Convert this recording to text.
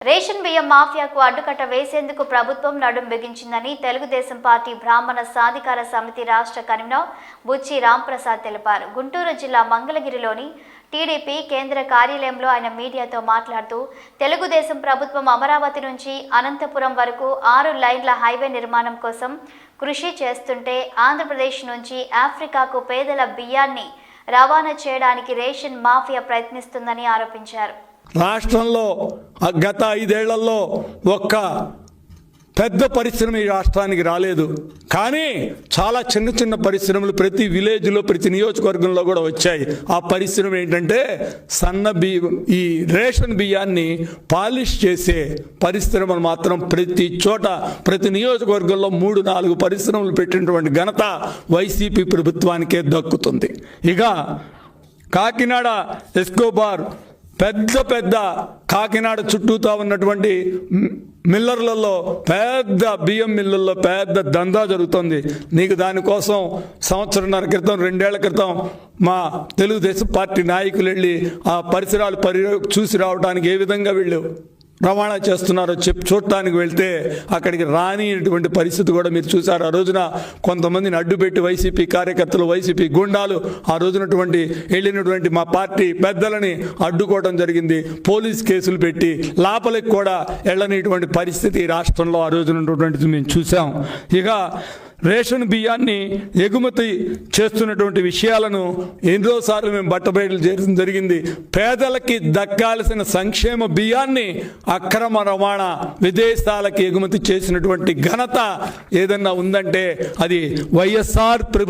Ration బియ్యం మాఫియాకు అడ్డుకట్ట వేసేందుకు ప్రభుత్వం నడుం బిగించిందని తెలుగుదేశం పార్టీ బ్రాహ్మణ సాధికార సమితి రాష్ట్ర కన్వీనర్ బుచ్చి రాంప్రసాద్ తెలిపారు. గుంటూరు జిల్లా మంగళగిరిలోని టీడీపీ కేంద్ర కార్యాలయంలో ఆయన మీడియాతో మాట్లాడుతూ తెలుగుదేశం ప్రభుత్వం అమరావతి నుంచి అనంతపురం వరకు 6 లైన్ల హైవే నిర్మాణం కోసం కృషి చేస్తుంటే ఆంధ్రప్రదేశ్ నుంచి ఆఫ్రికాకు పేదల బియ్యాన్ని రవాణా చేయడానికి రేషన్ మాఫియా ప్రయత్నిస్తుందని ఆరోపించారు. రాష్ట్రంలో గత 5 ఏళ్లలో ఒక్క పెద్ద పరిశ్రమ ఈ రాష్ట్రానికి రాలేదు. కానీ చాలా చిన్న చిన్న పరిశ్రమలు ప్రతి విలేజ్లో ప్రతి నియోజకవర్గంలో కూడా వచ్చాయి. ఆ పరిశ్రమ ఏంటంటే సన్న బియ్యం, ఈ రేషన్ బియ్యాన్ని పాలిష్ చేసే పరిశ్రమలు మాత్రం ప్రతి చోట ప్రతి నియోజకవర్గంలో 3-4 పరిశ్రమలు పెట్టినటువంటి ఘనత వైసీపీ ప్రభుత్వానికే దక్కుతుంది. ఇక కాకినాడ ఎస్కోబార్ పెద్ద కాకినాడ చుట్టూతా ఉన్నటువంటి మిల్లర్లలో పెద్ద బియ్యం మిల్లుల్లో పెద్ద దందా జరుగుతుంది. నీకు దానికోసం 1.5 క్రితం 2 ఏళ్ల క్రితం మా తెలుగుదేశం పార్టీ నాయకులు వెళ్ళి ఆ పరిసరాలు చూసి రావడానికి ఏ విధంగా వీళ్ళు రవాణా చేస్తున్నారో చూడటానికి వెళ్తే అక్కడికి రానిటువంటి పరిస్థితి కూడా మీరు చూసారు. ఆ రోజున కొంతమందిని అడ్డుపెట్టి వైసీపీ కార్యకర్తలు, వైసీపీ గుండాలు ఆ రోజునటువంటి వెళ్ళినటువంటి మా పార్టీ పెద్దలని అడ్డుకోవడం జరిగింది. పోలీస్ కేసులు పెట్టి లోపలికి కూడా వెళ్ళనిటువంటి పరిస్థితి రాష్ట్రంలో ఆ రోజునటువంటిది మేము చూసాం. ఇక రేషన్ బియ్యాన్ని ఎగుమతి చేస్తున్నటువంటి విషయాలను ఎన్నోసార్లు మేము బట్టబయలు చేయడం జరిగింది. పేదలకి దక్కాల్సిన సంక్షేమ బియ్యాన్ని అక్రమ రవాణా విదేశాలకి ఎగుమతి చేసినటువంటి ఘనత ఏదన్నా ఉందంటే అది వైఎస్ఆర్ ప్రభుత్వం.